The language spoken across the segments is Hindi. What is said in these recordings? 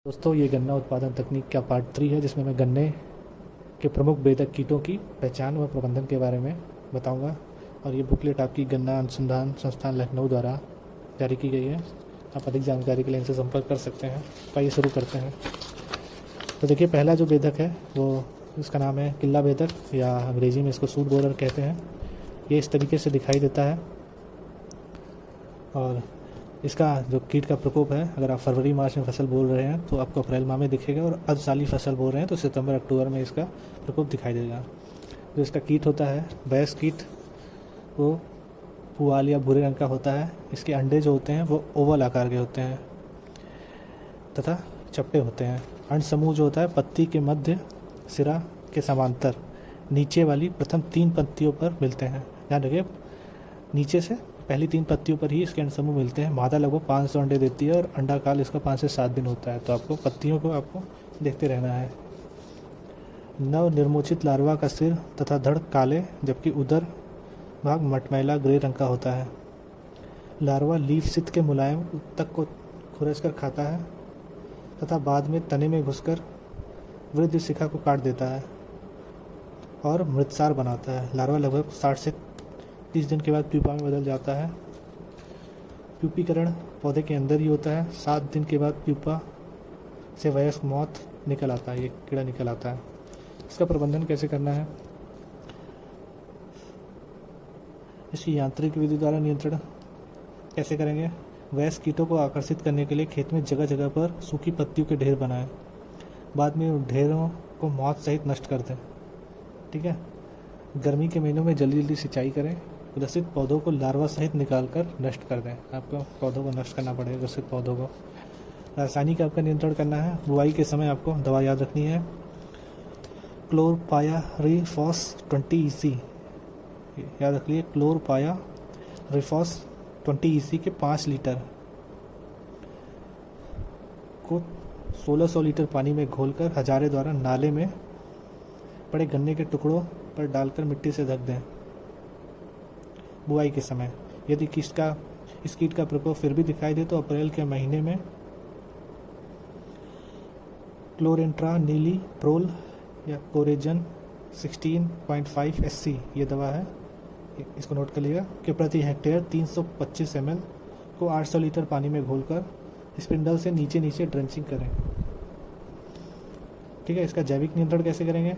दोस्तों, ये गन्ना उत्पादन तकनीक का पार्ट 3 है, जिसमें मैं गन्ने के प्रमुख बेधक कीटों की पहचान व प्रबंधन के बारे में बताऊंगा। और ये बुकलेट आपकी गन्ना अनुसंधान संस्थान लखनऊ द्वारा जारी की गई है। आप अधिक जानकारी के लिए इनसे संपर्क कर सकते हैं। तो आइए शुरू करते हैं। तो देखिए, पहला जो बेधक है वो इसका नाम है किल्ला बेधक, या अंग्रेजी में इसको सूट बोरर कहते हैं। ये इस तरीके से दिखाई देता है। और इसका जो कीट का प्रकोप है, अगर आप फरवरी मार्च में फसल बोल रहे हैं तो आपको अप्रैल माह में दिखेगा, और अर्धसाली फसल बोल रहे हैं तो सितंबर अक्टूबर में इसका प्रकोप दिखाई देगा। जो इसका कीट होता है, बैस कीट, वो पुआल या भूरे रंग का होता है। इसके अंडे जो होते हैं वो ओवल आकार के होते हैं तथा चपटे होते हैं। अंड समूह जो होता है पत्ती के मध्य सिरा के समांतर नीचे वाली प्रथम 3 पत्तियों पर मिलते हैं। ध्यान रखिए, नीचे से पहली 3 पत्तियों पर ही इसके अंड समूह मिलते हैं। मादा लगभग 500 अंडे देती है और अंडा काल इसका 5 से 7 दिन होता है। तो आपको पत्तियों को देखते रहना है। नव निर्मोचित लार्वा का सिर तथा धड़ काले, जबकि उदर भाग मटमैला ग्रे रंग का होता है। लार्वा लीफ सित के मुलायम तक को खुरचकर खाता है तथा बाद में तने में घुसकर वृद्धि शिखा को काट देता है और मृतसार बनाता है। लार्वा लगभग 60 से 30 दिन के बाद प्यूपा में बदल जाता है। प्यूपीकरण पौधे के अंदर ही होता है। 7 दिन के बाद प्यूपा से वयस्क मौत निकल आता है, ये कीड़ा निकल आता है। इसका प्रबंधन कैसे करना है? इसकी यांत्रिक विधि द्वारा नियंत्रण कैसे करेंगे? वयस्क कीटों को आकर्षित करने के लिए खेत में जगह जगह पर सूखी पत्तियों के ढेर बनाएं। बाद में उन ढेरों को मौत सहित नष्ट कर दें। ठीक है। गर्मी के महीनों में जल्दी जल्दी सिंचाई करें। ग्रसित पौधों को लार्वा सहित निकालकर नष्ट कर दें। आपको पौधों को नष्ट करना पड़ेगा, ग्रसित पौधों को। रासायनिक आपका नियंत्रण करना है। बुआई के समय आपको दवा याद रखनी है, क्लोरपायारिफॉस 20 EC याद रखिए। क्लोरपायारिफॉस 20 EC के 5 लीटर को 1600 लीटर पानी में घोलकर हजारे द्वारा नाले में पड़े गन्ने के टुकड़ों पर डालकर मिट्टी से ढक दें। बुआई के समय यदि इस कीट का प्रकोप फिर भी दिखाई दे तो अप्रैल के महीने में क्लोरेंट्रा नीली प्रोल या कोरेजन 16.5 SC ये दवा है, इसको नोट कर लीजिएगा, कि प्रति हेक्टेयर 325 ml को 800 लीटर पानी में घोलकर स्पिंडल से नीचे नीचे ड्रेंचिंग करें। ठीक है। इसका जैविक नियंत्रण कैसे करेंगे?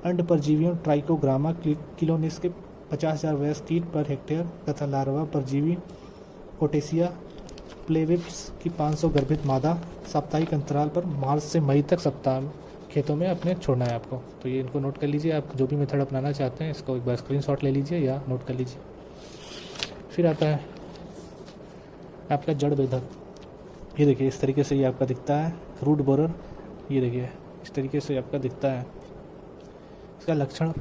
अंड परजीवियों ट्राइकोग्रामा किलोनिस के 50,000 वयस्क कीट पर हेक्टेयर तथा लार्वा परजीवी कोटेसिया प्लेविप्स की 500 गर्भित मादा साप्ताहिक अंतराल पर मार्च से मई तक सप्ताह खेतों में अपने छोड़ना है आपको। तो ये इनको नोट कर लीजिए। आप जो भी मेथड अपनाना चाहते हैं इसको एक बार स्क्रीनशॉट ले लीजिए या नोट कर लीजिए। फिर आता है आपका जड़ बेधक। ये देखिए, इस तरीके से ये आपका दिखता है। रूट बोरर, ये देखिए इस तरीके से आपका दिखता है। इसका लक्षण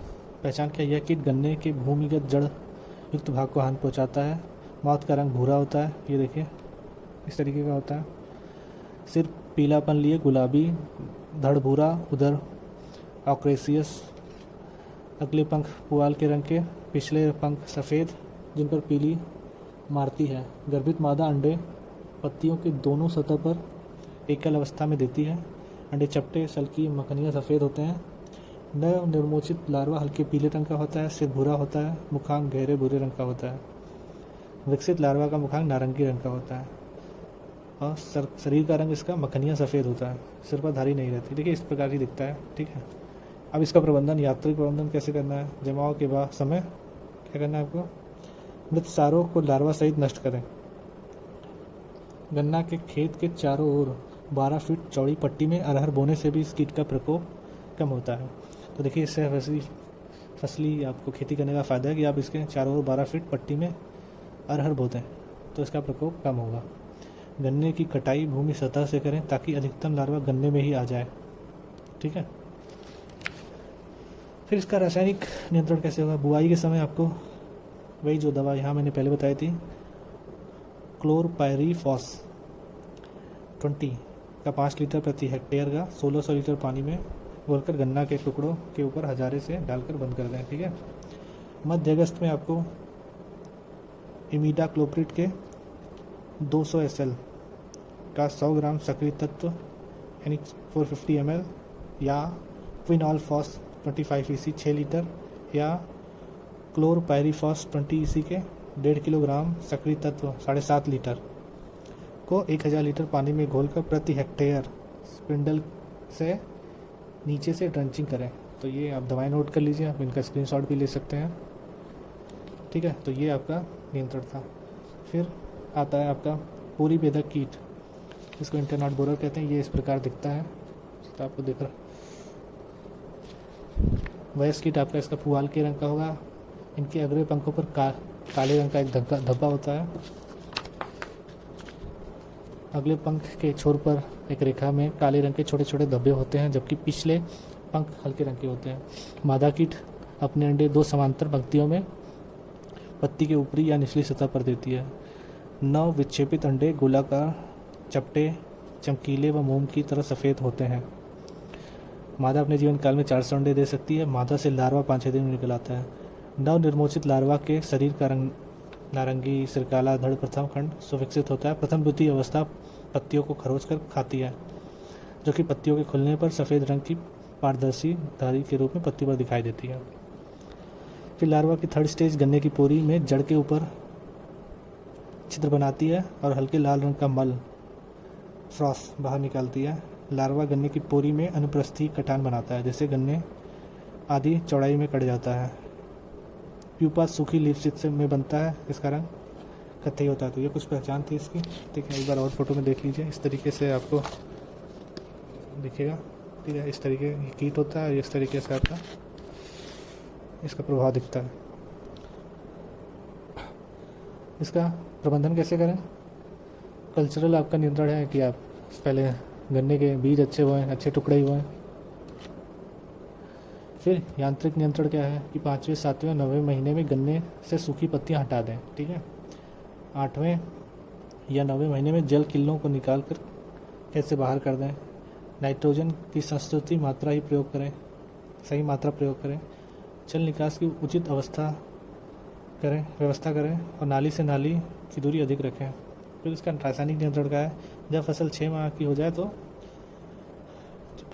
पहचान क्या? यह कीट गन्ने के भूमिगत जड़ युक्त भाग को हानि पहुंचाता है। माउथ का रंग भूरा होता है, ये देखिए इस तरीके का होता है। सिर पीलापन लिए गुलाबी, धड़ भूरा, उधर ऑक्रेसियस, अगले पंख पुआल के रंग के, पिछले पंख सफ़ेद जिन पर पीली मारती है। गर्भित मादा अंडे पत्तियों के दोनों सतह पर एकल अवस्था में देती है। अंडे चपटे, सल्की, मखनियाँ सफ़ेद होते हैं। नव निर्मोचित लार्वा हल्के पीले रंग का होता है। सिर भूरा होता है। मुखांग गहरे भूरे रंग का होता है। विकसित लार्वा का मुखांग नारंगी रंग का होता है और शरीर का रंग इसका मखनिया सफ़ेद होता है। सिर पर धारी नहीं रहती। देखिए इस प्रकार की दिखता है। ठीक है। अब इसका प्रबंधन, यांत्रिक प्रबंधन कैसे करना है? जमाव के बाद समय क्या करना है आपको? मृत सारों को लार्वा सहित नष्ट करें। गन्ना के खेत के चारों ओर 12 फीट चौड़ी पट्टी में अरहर बोने से भी इस कीट का प्रकोप कम होता है। तो देखिए, इससे फसली आपको खेती करने का फ़ायदा है कि आप इसके चारों ओर 12 फीट पट्टी में अरहर बोते हैं, तो इसका प्रकोप कम होगा। गन्ने की कटाई भूमि सतह से करें ताकि अधिकतम लार्वा गन्ने में ही आ जाए। ठीक है। फिर इसका रासायनिक नियंत्रण कैसे होगा? बुआई के समय आपको वही जो दवा यहाँ मैंने पहले बताई थी, क्लोरपायरिफॉस 20 का 5 लीटर प्रति हेक्टेयर का 1600 लीटर पानी में घोलकर गन्ना के टुकड़ों के ऊपर हजारे से डालकर बंद कर दें। ठीक है। मध्य अगस्त में आपको इमिडाक्लोप्रिड के 200 SL का 100 ग्राम सक्रिय तत्व यानी 450 ml, या क्विनॉल-फॉस 25 EC 6 लीटर, या क्लोरपाइरीफॉस 20 EC के 1.5 किलोग्राम सक्रिय तत्व 7.5 लीटर को 1000 लीटर पानी में घोलकर प्रति हेक्टेयर स्पिंडल से नीचे से ड्रंचिंग करें। तो ये आप दवाएं नोट कर लीजिए, आप इनका स्क्रीनशॉट भी ले सकते हैं। ठीक है, तो ये आपका नियंत्रण था। फिर आता है आपका पूरी बेधक कीट, इसको इंटरनॉट बोरर कहते हैं। ये इस प्रकार दिखता है, तो आपको दिख रहा। वयस्क कीट आपका इसका पुआल के रंग का होगा। इनके अग्रणी पंखों पर काले रंग का एक धब्बा होता है। अगले पंख के छोर पर एक रेखा में काले रंग के छोटे छोटे धब्बे होते हैं, जबकि पिछले पंख हल्के रंग के होते हैं। मादा कीट अपने अंडे 2 समांतर पंक्तियों में पत्ती के ऊपरी या निचली सतह पर देती है। 9 विक्षेपित अंडे गोलाकार, चपटे, चमकीले व मोम की तरह सफ़ेद होते हैं। मादा अपने जीवन काल में 400 अंडे दे सकती है। मादा से लार्वा 5-6 दिन में निकल आता है। नव निर्मोचित लार्वा के शरीर का रंग नारंगी, सिरकाला, धड़ प्रथम खंड सुविकसित होता है। प्रथम द्वितीय अवस्था पत्तियों को खरोच कर खाती है, जो कि पत्तियों के खुलने पर सफ़ेद रंग की पारदर्शी धारी के रूप में पत्ती पर दिखाई देती है। फिर लार्वा की थर्ड स्टेज गन्ने की पोरी में जड़ के ऊपर छिद्र बनाती है और हल्के लाल रंग का मल फ्रॉस बाहर निकालती है। लार्वा गन्ने की पोरी में अनुप्रस्थी कटान बनाता है, जिससे गन्ने आदि चौड़ाई में कट जाता है। प्यूपा सूखी लीफ से में बनता है, इसका रंग कत्थई होता है। तो ये कुछ पहचान थी इसकी। ठीक है, एक बार और फोटो में देख लीजिए, इस तरीके से आपको दिखेगा। ठीक है, इस तरीके ये कीट होता है, इस तरीके से आपका इसका प्रभाव दिखता है। इसका प्रबंधन कैसे करें? कल्चरल आपका नियंत्रण है कि आप पहले गन्ने के बीज अच्छे हुए, अच्छे टुकड़े हुए। फिर यांत्रिक नियंत्रण क्या है कि 5वें, 7वें, 9वें महीने में गन्ने से सूखी पत्तियां हटा दें। ठीक है, 8वें या 9वें महीने में जल किल्लों को निकाल कर खेत से बाहर कर दें। नाइट्रोजन की संस्तुति मात्रा ही प्रयोग करें, सही मात्रा प्रयोग करें। जल निकास की उचित व्यवस्था करें और नाली से नाली की दूरी अधिक रखें। फिर इसका रासायनिक नियंत्रण का है, जब फसल 6 माह की हो जाए तो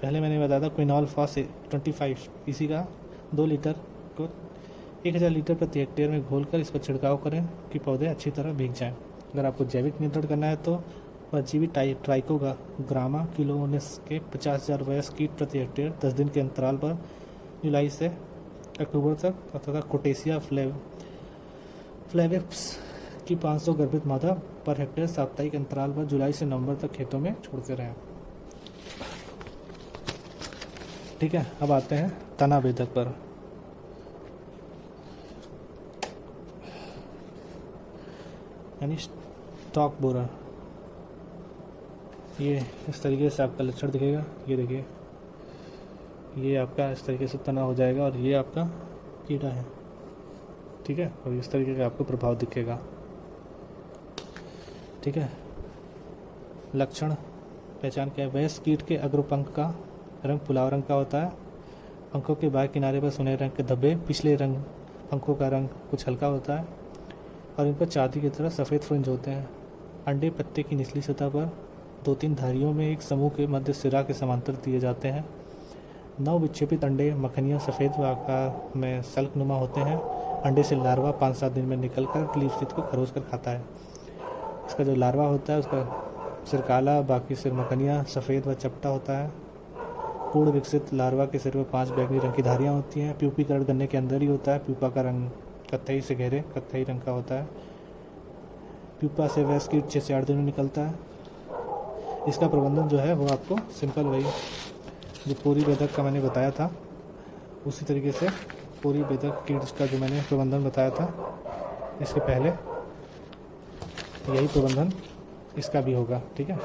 पहले मैंने बताया था क्विनॉल-फॉस 25 EC का 2 लीटर को 1000 लीटर प्रति हेक्टेयर में घोलकर इसका छिड़काव करें कि पौधे अच्छी तरह भीग जाएं। अगर आपको जैविक नियंत्रण करना है तो परजीवी ट्राइकोग्रामा किलो-19 के 50,000 वयस्क कीट प्रति हेक्टेयर 10 दिन के अंतराल पर जुलाई से अक्टूबर तक तथा कोटेसिया फ्लेविप्स की 500 गर्भित मादा पर हेक्टेयर साप्ताहिक अंतराल पर जुलाई से नवंबर तक खेतों में छोड़ते रहें। ठीक है, अब आते हैं तना बेधक पर। यानी स्टॉक बोरर। ये इस तरीके से आपका लक्षण दिखेगा। ये देखिए, ये आपका इस तरीके से तना हो जाएगा और ये आपका कीड़ा है। ठीक है, और इस तरीके का आपको प्रभाव दिखेगा। ठीक है, लक्षण पहचान क्या है? वयस्क कीट के अग्रपंख का रंग पुलाव रंग का होता है। पंखों के बाएं किनारे पर सुनहरे रंग के धब्बे, पिछले रंग पंखों का रंग कुछ हल्का होता है और इन पर चांदी की तरह सफ़ेद फ्रिंज होते हैं। अंडे पत्ते की निचली सतह पर 2-3 धारियों में एक समूह के मध्य सिरा के समांतर दिए जाते हैं। 9 विक्षेपित अंडे मक्खनियाँ सफ़ेद व आकार में सल्कनुमा होते हैं। अंडे से लार्वा 5-7 दिन में निकलकर लीफ स्थित को खरोच कर खाता है। इसका जो लार्वा होता है उसका सिर काला, बाकी सिर मक्खनियाँ सफ़ेद व चपटा होता है। पूर्ण विकसित लार्वा के सिर में 5 बैंगनी रंग की धारियाँ होती हैं। प्यूपीकरण गन्ने के अंदर ही होता है। प्यूपा का रंग कत्थई से गहरे कत्थई रंग का होता है। प्यूपा से वयस्क कीट 6 से 8 दिन में निकलता है। इसका प्रबंधन जो है वो आपको सिंपल वही जो पूरी बेधक का मैंने बताया था, उसी तरीके से पूरी बेधक कीट का जो मैंने प्रबंधन बताया था इसके पहले, यही प्रबंधन इसका भी होगा। ठीक है,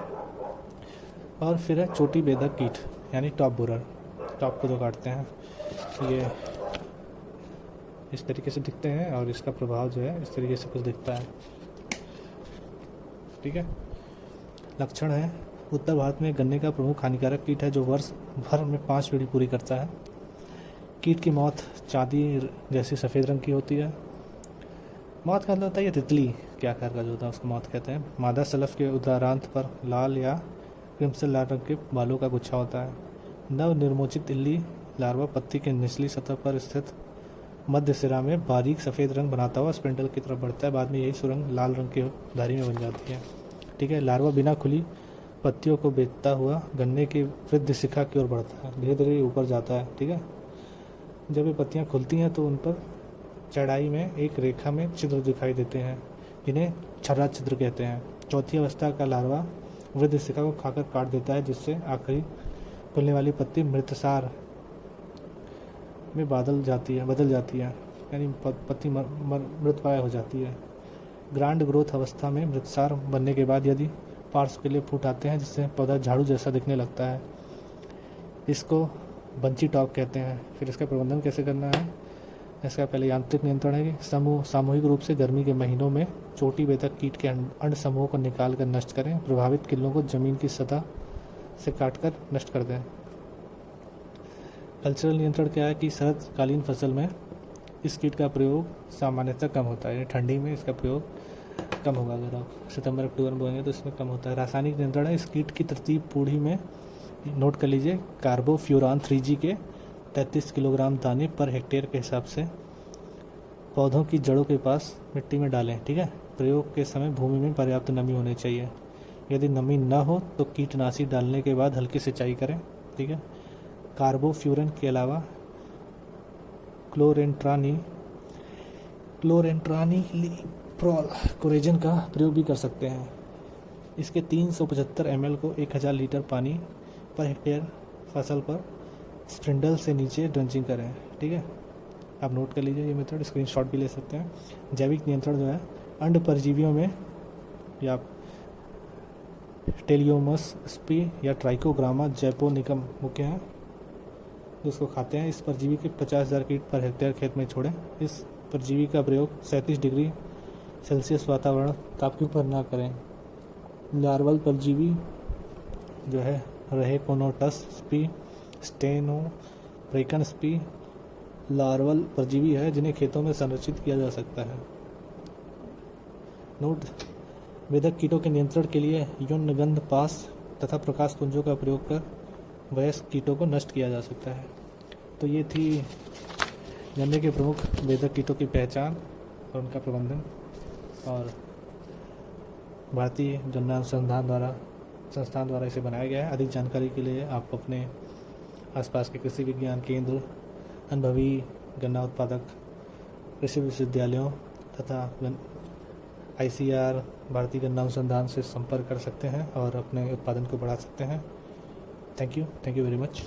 और फिर है चोटी बेधक कीट यानी टॉप बोरर। टॉप को जो काटते हैं ये इस तरीके से दिखते हैं और इसका प्रभाव जो है इस तरीके से कुछ दिखता है। ठीक है, लक्षण है उत्तर भारत में गन्ने का प्रमुख हानिकारक कीट है जो वर्ष भर में 5 पीढ़ी पूरी करता है। कीट की मौत चांदी जैसी सफ़ेद रंग की होती है। मौत का मतलब होता है ये तितली के आकार का जो होता है उसको मौत कहते हैं। मादा सलफ के उदरांत पर लाल या क्रिम्सन लाल रंग के बालों का गुच्छा होता है। नव निर्मोचित इल्ली लार्वा पत्ती के निचली सतह पर स्थित मध्य सिरा में बारीक सफ़ेद रंग बनाता हुआ स्पिंडल की तरफ बढ़ता है। बाद में यही सुरंग लाल रंग के धारी में बन जाती है। ठीक है, लार्वा बिना खुली पत्तियों को बेचता हुआ गन्ने की वृद्धि शिखा की ओर बढ़ता है, धीरे धीरे ऊपर जाता है। ठीक है, जब ये पत्तियाँ खुलती हैं तो उन पर चढ़ाई में एक रेखा में छिद्र दिखाई देते हैं, जिन्हें छर्रा छिद्र कहते हैं। चौथी अवस्था का लार्वा वृद्धि शिखा को खाकर काट देता है, जिससे आखिरी खुलने वाली पत्ती मृतसार में बदल जाती है, यानी पत्ती मृतप्राय हो जाती है। ग्रांड ग्रोथ अवस्था में मृतसार बनने के बाद यदि पार्श्व के लिए फूट आते हैं, जिससे पौधा झाड़ू जैसा दिखने लगता है, इसको बंची टॉप कहते हैं। फिर इसका प्रबंधन कैसे करना है? इसका पहले यांत्रिक नियंत्रण है कि सामूहिक रूप से गर्मी के महीनों में चोटी वेदक कीट के अंड समूहों को निकाल कर नष्ट करें। प्रभावित किलों को जमीन की सतह से काटकर नष्ट कर दें। कल्चरल नियंत्रण क्या है कि शरदकालीन फसल में इस कीट का प्रयोग सामान्यतः कम होता है, यानी ठंडी में इसका प्रयोग कम होगा। अगर आप सितंबर अक्टूबर में बोएंगे तो इसमें कम होता है। रासायनिक नियंत्रण है, इस कीट की तरतीब पूढ़ी में नोट कर लीजिए, कार्बोफ्यूरान 3G के 33 किलोग्राम दाने पर हेक्टेयर के हिसाब से पौधों की जड़ों के पास मिट्टी में डालें। ठीक है, प्रयोग के समय भूमि में पर्याप्त नमी होनी चाहिए। यदि नमी न हो तो कीटनाशी डालने के बाद हल्की सिंचाई करें। ठीक है, कार्बोफ्यूरन के अलावा क्लोरेंट्रानिलीप्रोल कोरेजन का प्रयोग भी कर सकते हैं। इसके 375 ml को 1000 लीटर पानी पर हेक्टेयर फसल पर स्प्रिंडल से नीचे ड्रेंचिंग करें। ठीक है, आप नोट कर लीजिए ये मेथड, स्क्रीनशॉट भी ले सकते हैं। जैविक नियंत्रण जो है, अंड परजीवियों में या टेलियोमस स्पी या ट्राइकोग्रामा जैपोनिकम मुख्य हैं, जिसको खाते हैं। इस परजीवी के 50,000 कीट पर हेक्टेयर खेत में छोड़ें। इस परजीवी का प्रयोग 37 डिग्री सेल्सियस वातावरण तापक्रम पर न करें। लार्वल परजीवी जो है रहेकोनोटस स्पी, स्टेनोप्रेकन स्पी लार्वल परजीवी है, जिन्हें खेतों में संरक्षित किया जा सकता है। नोट, वेदक कीटों के नियंत्रण के लिए यौन गंध पास तथा प्रकाश पुंजों का प्रयोग कर वयस्क कीटों को नष्ट किया जा सकता है। तो ये थी गन्ने के प्रमुख वेदक कीटों की पहचान और उनका प्रबंधन, और भारतीय गन्ना अनुसंधान संस्थान द्वारा इसे बनाया गया है। अधिक जानकारी के लिए आप अपने आसपास के कृषि विज्ञान केंद्र, अनुभवी गन्ना उत्पादक कृषि विश्वविद्यालयों तथा ICAR भारतीय गन्ना अनुसंधान से संपर्क कर सकते हैं और अपने उत्पादन को बढ़ा सकते हैं। Thank you very much.